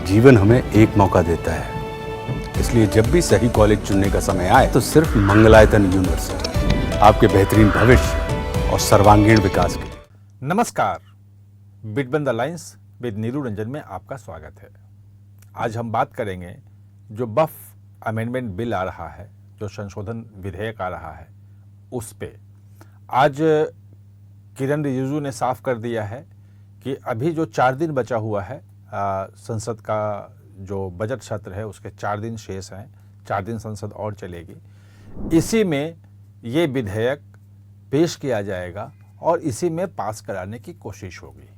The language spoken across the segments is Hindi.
जीवन हमें एक मौका देता है, इसलिए जब भी सही कॉलेज चुनने का समय आए तो सिर्फ मंगलायतन यूनिवर्सिटी आपके बेहतरीन भविष्य और सर्वांगीण विकास के लिए। नमस्कार, बिटबंद अलायंस विद नीरू रंजन में आपका स्वागत है। आज हम बात करेंगे जो बफ अमेंडमेंट बिल आ रहा है, जो संशोधन विधेयक आ रहा है, उस पे आज किरण रिजिजू ने साफ कर दिया है कि अभी जो 4 दिन बचा हुआ है संसद का जो बजट सत्र है उसके 4 दिन शेष हैं, 4 दिन संसद और चलेगी। इसी में ये विधेयक पेश किया जाएगा और इसी में पास कराने की कोशिश होगी।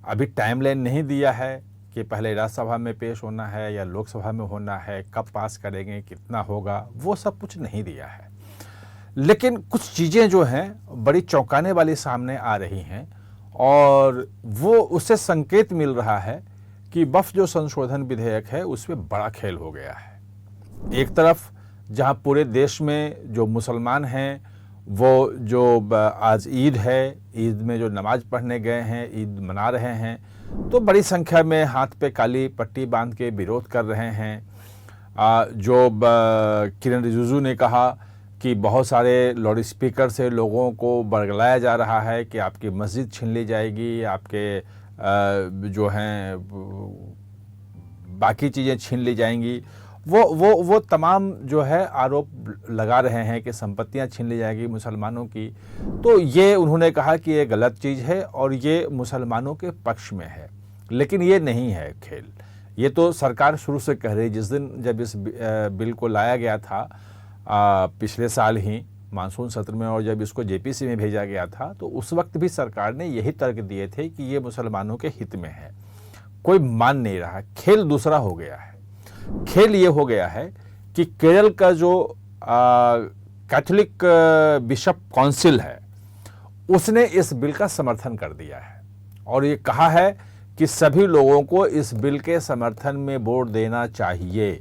अभी टाइमलाइन नहीं दिया है कि पहले राज्यसभा में पेश होना है या लोकसभा में होना है, कब पास करेंगे, कितना होगा, वो सब कुछ नहीं दिया है। लेकिन कुछ चीज़ें जो हैं बड़ी चौंकाने वाली सामने आ रही हैं और वो उससे संकेत मिल रहा है कि बफ जो संशोधन विधेयक है उसमें बड़ा खेल हो गया है। एक तरफ जहां पूरे देश में जो मुसलमान हैं वो जो आज ईद है, ईद में जो नमाज पढ़ने गए हैं, ईद मना रहे हैं, तो बड़ी संख्या में हाथ पे काली पट्टी बांध के विरोध कर रहे हैं। जो किरण रिजिजू ने कहा कि बहुत सारे लाउड स्पीकर से लोगों को बरगलाया जा रहा है कि आपकी मस्जिद छीन ली जाएगी, आपके जो हैं बाकी चीज़ें छीन ली जाएंगी। वो तमाम जो है आरोप लगा रहे हैं कि संपत्तियां छीन ली जाएगी मुसलमानों की। तो ये उन्होंने कहा कि ये गलत चीज़ है और ये मुसलमानों के पक्ष में है, लेकिन ये नहीं है खेल। ये तो सरकार शुरू से कह रही, जिस दिन जब इस बिल को लाया गया था पिछले साल ही मानसून सत्र में और जब इसको जेपीसी में भेजा गया था तो उस वक्त भी सरकार ने यही तर्क दिए थे कि ये मुसलमानों के हित में है। कोई मान नहीं रहा। खेल दूसरा हो गया है। खेल ये हो गया है कि केरल का जो कैथोलिक बिशप काउंसिल है उसने इस बिल का समर्थन कर दिया है और ये कहा है कि सभी लोगों को इस बिल के समर्थन में वोट देना चाहिए।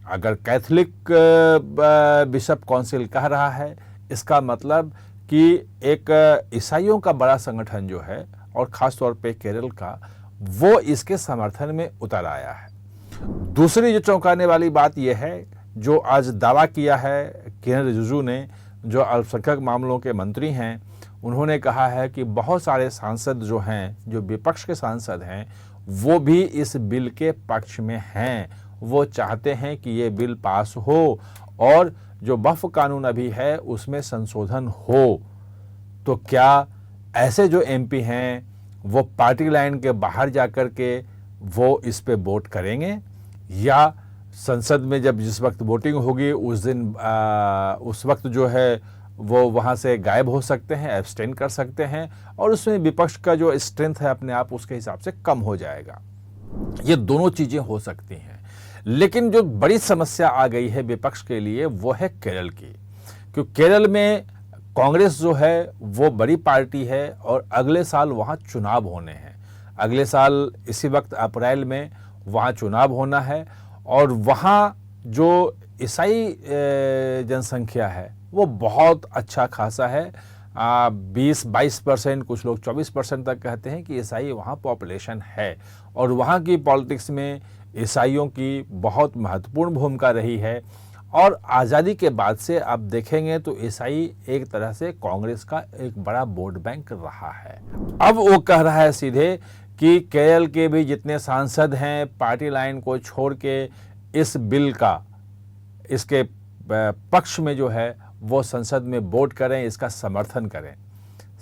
अगर कैथोलिक बिशप काउंसिल कह रहा है, इसका मतलब कि एक ईसाइयों का बड़ा संगठन जो है और ख़ास तौर पे केरल का, वो इसके समर्थन में उतर आया है। दूसरी जो चौंकाने वाली बात यह है, जो आज दावा किया है किरण रिजिजू ने, जो अल्पसंख्यक मामलों के मंत्री हैं, उन्होंने कहा है कि बहुत सारे सांसद जो हैं, जो विपक्ष के सांसद हैं, वो भी इस बिल के पक्ष में हैं। वो चाहते हैं कि ये बिल पास हो और जो बफ कानून अभी है उसमें संशोधन हो। तो क्या ऐसे जो एमपी हैं वो पार्टी लाइन के बाहर जाकर के वो इस पे वोट करेंगे या संसद में जब जिस वक्त वोटिंग होगी उस दिन उस वक्त जो है वो वहाँ से गायब हो सकते हैं, एब्सटेन कर सकते हैं और उसमें विपक्ष का जो स्ट्रेंथ है अपने आप उसके हिसाब से कम हो जाएगा। ये दोनों चीज़ें हो सकती हैं। लेकिन जो बड़ी समस्या आ गई है विपक्ष के लिए वो है केरल की, क्योंकि केरल में कांग्रेस जो है वो बड़ी पार्टी है और अगले साल वहाँ चुनाव होने हैं। अगले साल इसी वक्त अप्रैल में वहाँ चुनाव होना है और वहाँ जो ईसाई जनसंख्या है वो बहुत अच्छा खासा है। 20-22%, कुछ लोग 24% तक कहते हैं कि ईसाई वहाँ पॉपुलेशन है और वहाँ की पॉलिटिक्स में ईसाइयों की बहुत महत्वपूर्ण भूमिका रही है। और आज़ादी के बाद से आप देखेंगे तो ईसाई एक तरह से कांग्रेस का एक बड़ा वोट बैंक रहा है। अब वो कह रहा है सीधे कि केरल के भी जितने सांसद हैं पार्टी लाइन को छोड़ के इस बिल का, इसके पक्ष में जो है वो संसद में वोट करें, इसका समर्थन करें।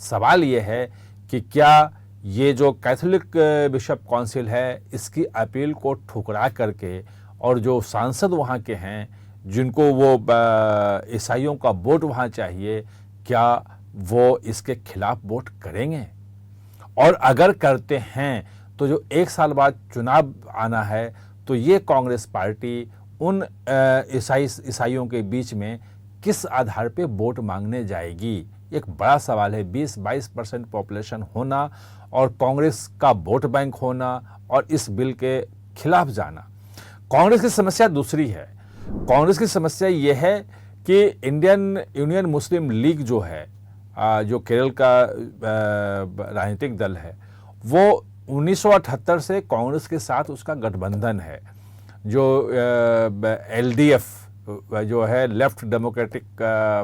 सवाल ये है कि क्या ये जो कैथोलिक बिशप काउंसिल है इसकी अपील को ठुकरा करके और जो सांसद वहाँ के हैं जिनको वो ईसाइयों का वोट वहाँ चाहिए, क्या वो इसके खिलाफ वोट करेंगे? और अगर करते हैं तो जो 1 साल बाद चुनाव आना है तो ये कांग्रेस पार्टी उन ईसाइयों के बीच में किस आधार पे वोट मांगने जाएगी? एक बड़ा सवाल है। 20-22% पॉपुलेशन होना और कांग्रेस का वोट बैंक होना और इस बिल के खिलाफ जाना। कांग्रेस की समस्या दूसरी है। कांग्रेस की समस्या यह है कि इंडियन यूनियन मुस्लिम लीग जो है, जो केरल का राजनीतिक दल है, वो 1978 से कांग्रेस के साथ उसका गठबंधन है, जो LDF जो है लेफ्ट डेमोक्रेटिक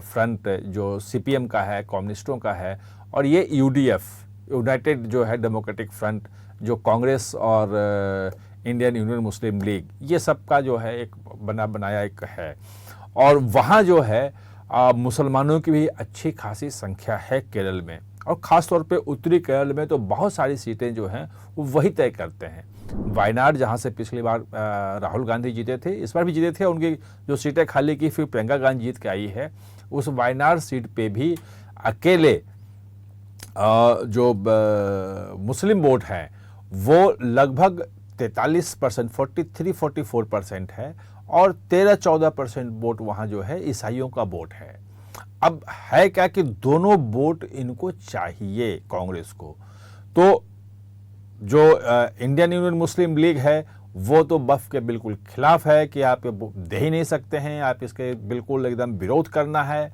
फ्रंट, जो CPM का है, कम्युनिस्टों का है, और ये UDF यूनाइटेड जो है डेमोक्रेटिक फ्रंट, जो कांग्रेस और इंडियन यूनियन मुस्लिम लीग, ये सब का जो है एक बनाया एक है। और वहाँ जो है मुसलमानों की भी अच्छी खासी संख्या है केरल में, और ख़ास तौर पे उत्तरी केरल में तो बहुत सारी सीटें जो हैं वो वही तय करते हैं। वायनाड, जहाँ से पिछली बार राहुल गांधी जीते थे, इस बार भी जीते थे, उनकी जो सीटें खाली की फिर प्रियंका गांधी जीत के आई है, उस वायनाड सीट पे भी अकेले जो मुस्लिम वोट हैं वो लगभग 43%, 43-44% है, और 13-14% वोट वहाँ जो है ईसाइयों का वोट है। अब है क्या कि दोनों वोट इनको चाहिए कांग्रेस को, तो जो इंडियन यूनियन मुस्लिम लीग है वो तो वक्फ के बिल्कुल खिलाफ है कि आप दे ही नहीं सकते हैं, आप इसके बिल्कुल एकदम विरोध करना है।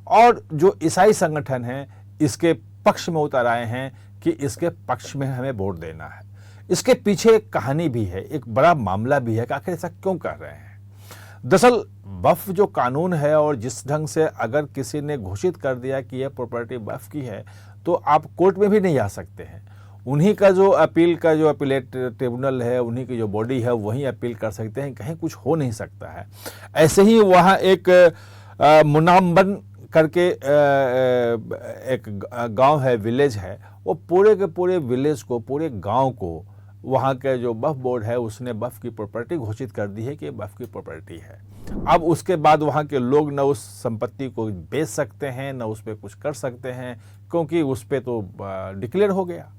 और जो ईसाई संगठन हैं इसके पक्ष में उतर आए हैं कि इसके पक्ष में हमें वोट देना है। इसके पीछे एक कहानी भी है, एक बड़ा मामला भी है कि आखिर ऐसा क्यों कर रहे हैं। दरअसल वक्फ जो कानून है, और जिस ढंग से अगर किसी ने घोषित कर दिया कि यह प्रॉपर्टी वक्फ की है, तो आप कोर्ट में भी नहीं जा सकते हैं। उन्हीं का जो अपील का जो अपीलेट ट्रिब्यूनल है, उन्हीं की जो बॉडी है, वहीं अपील कर सकते हैं, कहीं कुछ हो नहीं सकता है। ऐसे ही वहाँ एक मुनाम्बन करके एक गांव है, विलेज है, वो पूरे के पूरे विलेज को, पूरे गांव को, वहाँ के जो वक्फ बोर्ड है उसने वक्फ की प्रॉपर्टी घोषित कर दी है कि वक्फ की प्रॉपर्टी है। अब उसके बाद वहाँ के लोग न उस संपत्ति को बेच सकते हैं, न उस पर कुछ कर सकते हैं, क्योंकि उस पर तो डिक्लेयर हो गया।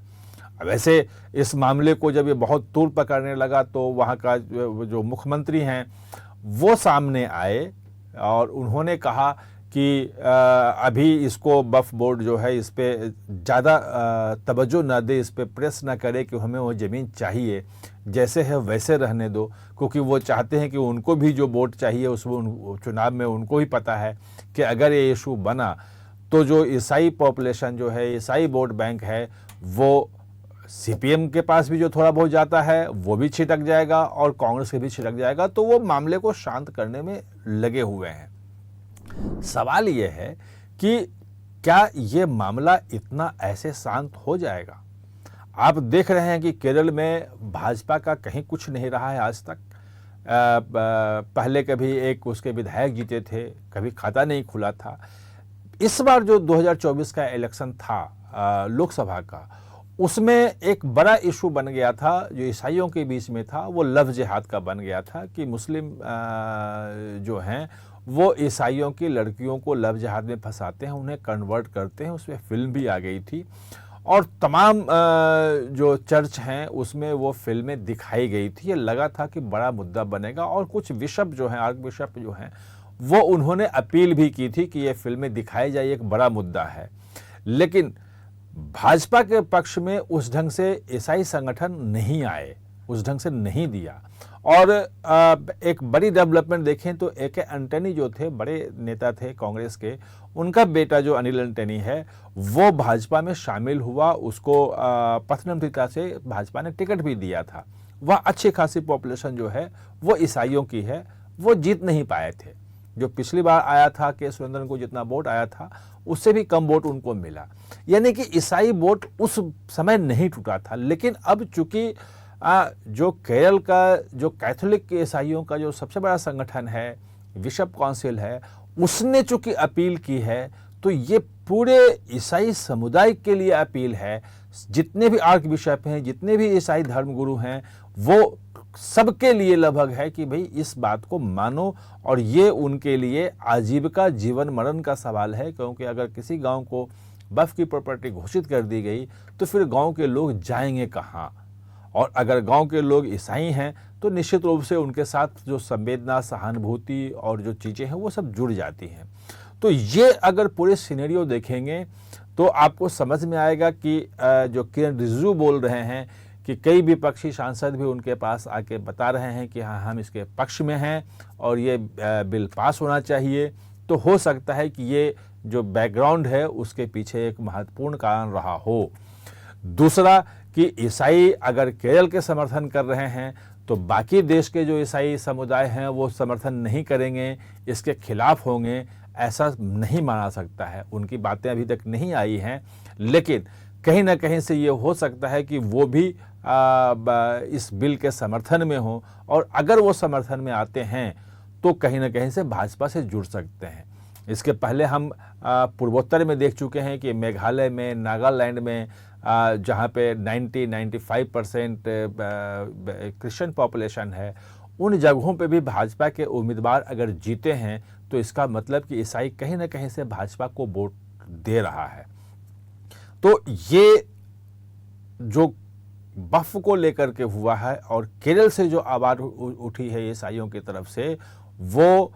वैसे इस मामले को जब ये बहुत तूल पकड़ने लगा तो वहाँ का जो मुख्यमंत्री हैं वो सामने आए और उन्होंने कहा कि अभी इसको वक्फ बोर्ड जो है इस पर ज़्यादा तवज्जो न दे, इस पर प्रेस न करे कि हमें वो ज़मीन चाहिए, जैसे है वैसे रहने दो, क्योंकि वो चाहते हैं कि उनको भी जो वोट चाहिए उस चुनाव में उनको ही पता है कि अगर ये इशू बना तो जो ईसाई पॉपुलेशन जो है, ईसाई वोट बैंक है, वो CPM के पास भी जो थोड़ा बहुत जाता है वो भी छिटक जाएगा और कांग्रेस के भी छिटक जाएगा। तो वो मामले को शांत करने में लगे हुए हैं। सवाल ये है कि क्या ये मामला इतना ऐसे शांत हो जाएगा? आप देख रहे हैं कि केरल में भाजपा का कहीं कुछ नहीं रहा है आज तक। पहले कभी एक उसके विधायक जीते थे, कभी खाता नहीं खुला था। इस बार जो 2024 का इलेक्शन था लोकसभा का, उसमें एक बड़ा इशू बन गया था जो ईसाइयों के बीच में था, वो लव जिहाद का बन गया था कि मुस्लिम जो हैं वो ईसाइयों की लड़कियों को लव जिहाद में फंसाते हैं, उन्हें कन्वर्ट करते हैं। उसमें फिल्म भी आ गई थी और तमाम जो चर्च हैं उसमें वो फिल्में दिखाई गई थी। ये लगा था कि बड़ा मुद्दा बनेगा और कुछ बिशप जो हैं, आर्क बिशप जो हैं, वो उन्होंने अपील भी की थी कि ये फिल्में दिखाई जाए, एक बड़ा मुद्दा है। लेकिन भाजपा के पक्ष में उस ढंग से ईसाई संगठन नहीं आए, उस ढंग से नहीं दिया। और एक बड़ी डेवलपमेंट देखें तो AK एंटनी जो थे, बड़े नेता थे कांग्रेस के, उनका बेटा जो अनिल एंटनी है वो भाजपा में शामिल हुआ। उसको पथनमथिट्टा से भाजपा ने टिकट भी दिया था। वह अच्छी खासी पॉपुलेशन जो है वो ईसाइयों की है, वो जीत नहीं पाए थे। जो पिछली बार आया था के सुरेंद्रन को जितना वोट आया था उससे भी कम वोट उनको मिला, यानी कि ईसाई वोट उस समय नहीं टूटा था। लेकिन अब चूंकि जो केरल का जो कैथोलिक ईसाइयों का जो सबसे बड़ा संगठन है, बिशप काउंसिल है, उसने चूंकि अपील की है, तो ये पूरे ईसाई समुदाय के लिए अपील है। जितने भी आर्क बिशप हैं, जितने भी ईसाई धर्मगुरु हैं, वो सबके लिए लगभग है कि भाई इस बात को मानो, और ये उनके लिए आजीविका, जीवन मरण का सवाल है। क्योंकि अगर किसी गांव को वक्फ की प्रॉपर्टी घोषित कर दी गई तो फिर गांव के लोग जाएंगे कहाँ? और अगर गांव के लोग ईसाई हैं तो निश्चित रूप से उनके साथ जो संवेदना, सहानुभूति और जो चीज़ें हैं वो सब जुड़ जाती हैं। तो ये अगर पूरे सिनेरियो देखेंगे तो आपको समझ में आएगा कि जो किरण रिजिजू बोल रहे हैं कि कई विपक्षी सांसद भी उनके पास आके बता रहे हैं कि हाँ, हम इसके पक्ष में हैं और ये बिल पास होना चाहिए। तो हो सकता है कि ये जो बैकग्राउंड है उसके पीछे एक महत्वपूर्ण कारण रहा हो। दूसरा कि ईसाई अगर केरल के समर्थन कर रहे हैं तो बाकी देश के जो ईसाई समुदाय हैं वो समर्थन नहीं करेंगे, इसके खिलाफ होंगे, ऐसा नहीं माना सकता है। उनकी बातें अभी तक नहीं आई हैं, लेकिन कहीं ना कहीं से ये हो सकता है कि वो भी इस बिल के समर्थन में हो, और अगर वो समर्थन में आते हैं तो कहीं ना कहीं से भाजपा से जुड़ सकते हैं। इसके पहले हम पूर्वोत्तर में देख चुके हैं कि मेघालय में, नागालैंड में जहाँ पे 90-95% क्रिश्चियन पॉपुलेशन है, उन जगहों पे भी भाजपा के उम्मीदवार अगर जीते हैं तो इसका मतलब कि ईसाई कहीं ना कहीं से भाजपा को वोट दे रहा है। तो ये जो वक्फ को लेकर के हुआ है और केरल से जो आवाज उठी है ईसाइयों की तरफ से, वो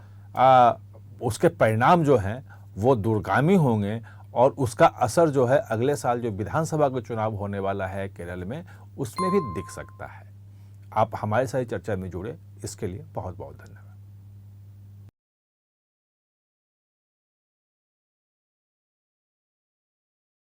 उसके परिणाम जो हैं वो दूरगामी होंगे, और उसका असर जो है अगले साल जो विधानसभा का चुनाव होने वाला है केरल में, उसमें भी दिख सकता है। आप हमारे साथ चर्चा में जुड़े, इसके लिए बहुत बहुत धन्यवाद।